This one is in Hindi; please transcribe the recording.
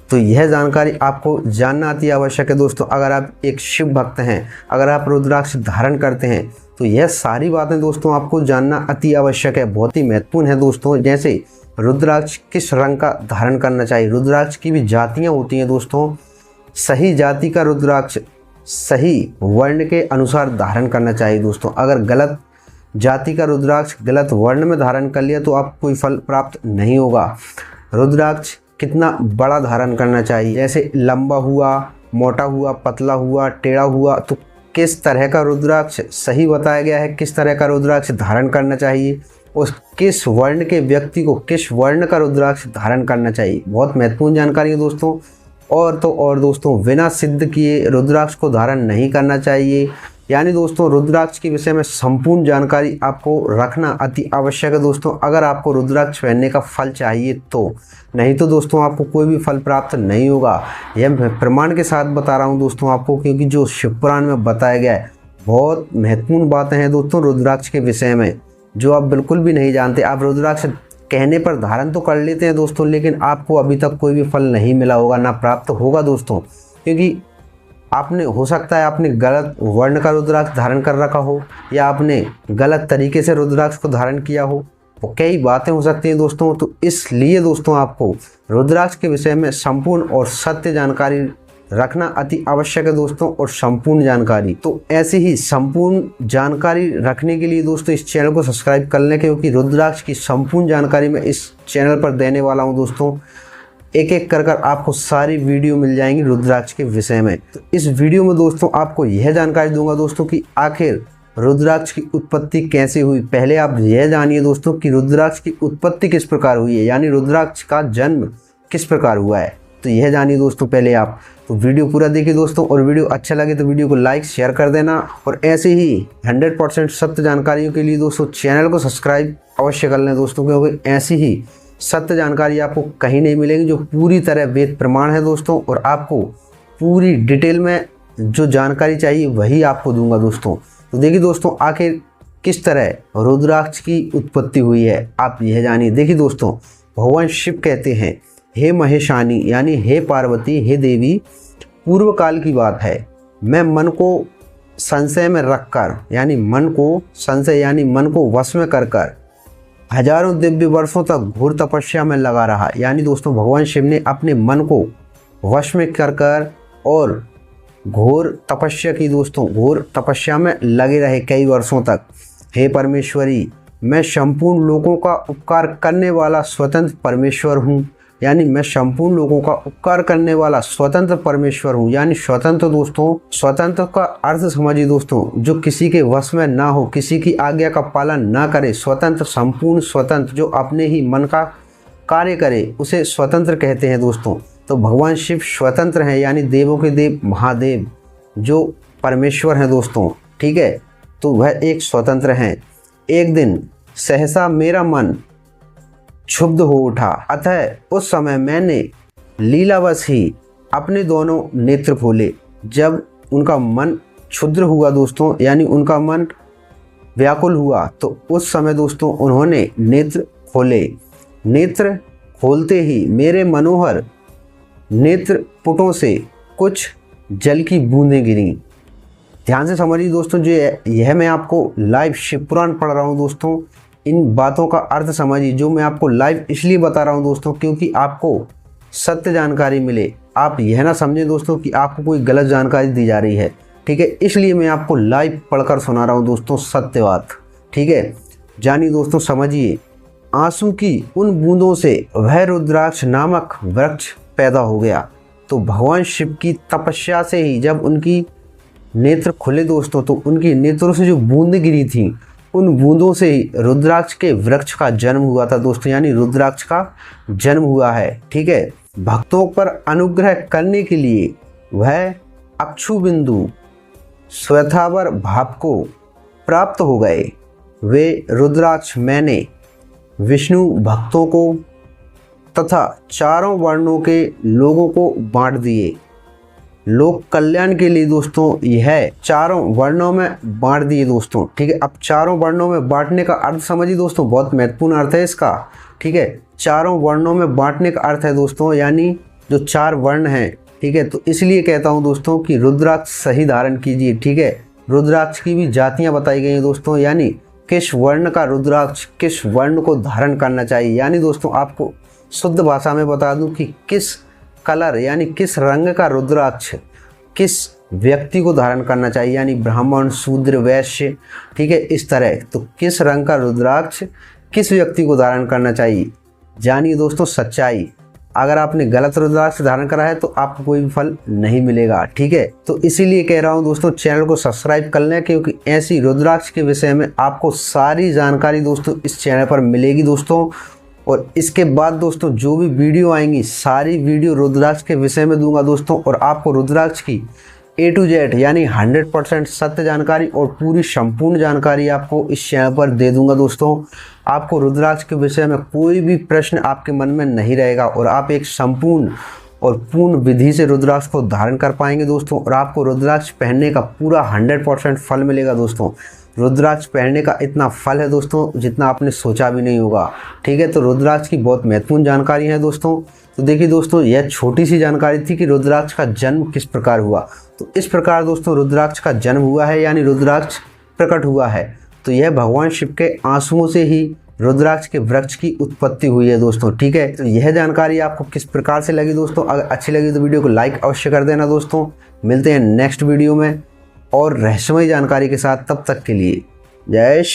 तो यह जानकारी आपको जानना अति आवश्यक है दोस्तों। अगर आप एक शिव भक्त हैं, अगर आप रुद्राक्ष धारण करते हैं, तो यह सारी बातें दोस्तों आपको जानना अति आवश्यक है, बहुत ही महत्वपूर्ण है दोस्तों। जैसे रुद्राक्ष किस रंग का धारण करना चाहिए, रुद्राक्ष की भी जातियाँ होती हैं दोस्तों। सही जाति का रुद्राक्ष सही वर्ण के अनुसार धारण करना चाहिए दोस्तों। अगर गलत जाति का रुद्राक्ष गलत वर्ण में धारण कर लिया तो आपको कोई फल प्राप्त नहीं होगा। रुद्राक्ष कितना बड़ा धारण करना चाहिए, जैसे लंबा हुआ, मोटा हुआ, पतला हुआ, टेढ़ा हुआ, तो किस तरह का रुद्राक्ष सही बताया गया है, किस तरह का रुद्राक्ष धारण करना चाहिए, उस किस वर्ण के व्यक्ति को किस वर्ण का रुद्राक्ष धारण करना चाहिए, बहुत महत्वपूर्ण जानकारी है दोस्तों। और तो और दोस्तों, बिना सिद्ध किए रुद्राक्ष को धारण नहीं करना चाहिए। यानी दोस्तों रुद्राक्ष के विषय में संपूर्ण जानकारी आपको रखना अति आवश्यक है दोस्तों, अगर आपको रुद्राक्ष पहनने का फल चाहिए तो। नहीं तो दोस्तों आपको कोई भी फल प्राप्त नहीं होगा। यह मैं प्रमाण के साथ बता रहा हूं दोस्तों आपको, क्योंकि जो शिव पुराण में बताया गया है बहुत महत्वपूर्ण बातें हैं दोस्तों रुद्राक्ष के विषय में, जो आप बिल्कुल भी नहीं जानते। आप रुद्राक्ष कहने पर धारण तो कर लेते हैं दोस्तों, लेकिन आपको अभी तक कोई भी फल नहीं मिला होगा, ना प्राप्त होगा दोस्तों। क्योंकि आपने, हो सकता है आपने गलत वर्ण का रुद्राक्ष धारण कर रखा हो, या आपने गलत तरीके से रुद्राक्ष को धारण किया हो, तो कई बातें हो सकती हैं दोस्तों। तो इसलिए दोस्तों आपको रुद्राक्ष के विषय में संपूर्ण और सत्य जानकारी रखना अति आवश्यक है दोस्तों, और संपूर्ण जानकारी। तो ऐसी ही संपूर्ण जानकारी रखने के लिए दोस्तों इस चैनल को सब्सक्राइब कर लें, क्योंकि रुद्राक्ष की संपूर्ण जानकारी मैं इस चैनल पर देने वाला हूं दोस्तों। एक एक कर आपको सारी वीडियो मिल जाएंगी रुद्राक्ष के विषय में। तो इस वीडियो में दोस्तों आपको यह जानकारी दूंगा दोस्तों कि आखिर रुद्राक्ष की उत्पत्ति कैसे हुई। पहले आप यह जानिए दोस्तों कि रुद्राक्ष की उत्पत्ति किस प्रकार हुई है, यानी रुद्राक्ष का जन्म किस प्रकार हुआ है। तो यह जानिए दोस्तों पहले आप। तो वीडियो पूरा देखिए दोस्तों, और वीडियो अच्छा लगे तो वीडियो को लाइक शेयर कर देना। और ऐसे ही 100% सत्य जानकारियों के लिए दोस्तों चैनल को सब्सक्राइब अवश्य कर लें दोस्तों, क्योंकि ऐसी ही सत्य जानकारी आपको कहीं नहीं मिलेगी, जो पूरी तरह वेद प्रमाण है दोस्तों। और आपको पूरी डिटेल में जो जानकारी चाहिए वही आपको दूंगा दोस्तों। तो देखिए दोस्तों आखिर किस तरह रुद्राक्ष की उत्पत्ति हुई है, आप यह जानिए। देखिए दोस्तों, भगवान शिव कहते हैं, हे महेशानी यानी हे पार्वती, हे देवी, पूर्व काल की बात है, मैं मन को संशय में रखकर, यानी मन को संशय यानी मन को वश में कर हजारों दिव्य वर्षों तक घोर तपस्या में लगा रहा। यानी दोस्तों भगवान शिव ने अपने मन को वश में कर और घोर तपस्या की दोस्तों, घोर तपस्या में लगे रहे कई वर्षों तक। हे परमेश्वरी, मैं संपूर्ण लोगों का उपकार करने वाला स्वतंत्र परमेश्वर हूँ। यानी मैं संपूर्ण लोगों का उपकार करने वाला स्वतंत्र परमेश्वर हूँ। यानी स्वतंत्र दोस्तों, स्वतंत्र का अर्थ समझिए दोस्तों, जो किसी के वश में ना हो, किसी की आज्ञा का पालन ना करे, स्वतंत्र, संपूर्ण स्वतंत्र, जो अपने ही मन का कार्य करे, उसे स्वतंत्र कहते हैं दोस्तों। तो भगवान शिव स्वतंत्र हैं, यानी देवों के देव महादेव जो परमेश्वर हैं दोस्तों, ठीक है। तो वह एक स्वतंत्र हैं। एक दिन सहसा मेरा मन क्षुब्ध हो उठा, अतः उस समय मैंने लीलावश ही अपने दोनों नेत्र खोले। जब उनका मन क्षुद्र हुआ दोस्तों, यानी उनका मन व्याकुल हुआ, तो उस समय दोस्तों उन्होंने नेत्र खोले। नेत्र खोलते ही मेरे मनोहर नेत्र पुटों से कुछ जल की बूंदें गिरी। ध्यान से समझिए दोस्तों, जो यह मैं आपको लाइव शिव पुराण पढ़ रहा हूँ दोस्तों, इन बातों का अर्थ समझिए। जो मैं आपको लाइव इसलिए बता रहा हूं दोस्तों, क्योंकि आपको सत्य जानकारी मिले। आप यह ना समझें दोस्तों कि आपको कोई गलत जानकारी दी जा रही है, ठीक है। इसलिए मैं आपको लाइव पढ़कर सुना रहा हूं दोस्तों सत्य बात, ठीक है। जानिए दोस्तों, समझिए। आंसू की उन बूंदों से वह रुद्राक्ष नामक वृक्ष पैदा हो गया। तो भगवान शिव की तपस्या से ही जब उनकी नेत्र खुले दोस्तों, तो उनकी नेत्रों से जो बूंदें गिरी थी, उन बूंदों से ही रुद्राक्ष के वृक्ष का जन्म हुआ था दोस्तों। यानी रुद्राक्ष का जन्म हुआ है, ठीक है। भक्तों पर अनुग्रह करने के लिए वह अक्षु बिंदु स्वयथावर भाव को प्राप्त हो गए। वे रुद्राक्ष मैंने विष्णु भक्तों को तथा चारों वर्णों के लोगों को बांट दिए। लोक कल्याण के लिए दोस्तों यह चारों वर्णों में बांट दिए दोस्तों, ठीक है। अब चारों वर्णों में बांटने का अर्थ समझिए दोस्तों, बहुत महत्वपूर्ण अर्थ है इसका, ठीक है। चारों वर्णों में बांटने का अर्थ है दोस्तों, यानी जो 4 वर्ण हैं, ठीक है। तो इसलिए कहता हूँ दोस्तों कि रुद्राक्ष सही धारण कीजिए, ठीक है। रुद्राक्ष की भी जातियाँ बताई गई हैं दोस्तों, यानी किस वर्ण का रुद्राक्ष किस वर्ण को धारण करना चाहिए। यानी दोस्तों आपको शुद्ध भाषा में बता दूं कि किस कलर यानी किस रंग का रुद्राक्ष किस व्यक्ति को धारण करना चाहिए, यानी ब्राह्मण, शूद्र, वैश्य, ठीक है, इस तरह। तो किस रंग का रुद्राक्ष किस व्यक्ति को धारण करना चाहिए, जानिए दोस्तों सच्चाई। अगर आपने गलत रुद्राक्ष धारण करा है तो आपको कोई भी फल नहीं मिलेगा, ठीक है। तो इसीलिए कह रहा हूं दोस्तों चैनल को सब्सक्राइब कर लें, क्योंकि ऐसी रुद्राक्ष के विषय में आपको सारी जानकारी दोस्तों इस चैनल पर मिलेगी दोस्तों। और इसके बाद दोस्तों जो भी वीडियो आएंगी सारी वीडियो रुद्राक्ष के विषय में दूंगा दोस्तों, और आपको रुद्राक्ष की A to Z यानी 100% सत्य जानकारी और पूरी संपूर्ण जानकारी आपको इस चैनल पर दे दूंगा दोस्तों। आपको रुद्राक्ष के विषय में कोई भी प्रश्न आपके मन में नहीं रहेगा और आप एक संपूर्ण और पूर्ण विधि से रुद्राक्ष को धारण कर पाएंगे दोस्तों। और आपको रुद्राक्ष पहनने का पूरा 100% फल मिलेगा दोस्तों। रुद्राक्ष पहनने का इतना फल है दोस्तों जितना आपने सोचा भी नहीं होगा, ठीक है। तो रुद्राक्ष की बहुत महत्वपूर्ण जानकारी है दोस्तों। तो देखिए दोस्तों यह छोटी सी जानकारी थी कि रुद्राक्ष का जन्म किस प्रकार हुआ। तो इस प्रकार दोस्तों रुद्राक्ष का जन्म हुआ है, यानी रुद्राक्ष प्रकट हुआ है। तो यह भगवान शिव के आंसुओं से ही रुद्राक्ष के वृक्ष की उत्पत्ति हुई है दोस्तों, ठीक है। तो यह जानकारी आपको किस प्रकार से लगी दोस्तों, अगर अच्छी लगी तो वीडियो को लाइक अवश्य कर देना दोस्तों। मिलते हैं नेक्स्ट वीडियो में और रहस्यमय जानकारी के साथ, तब तक के लिए जय श्री।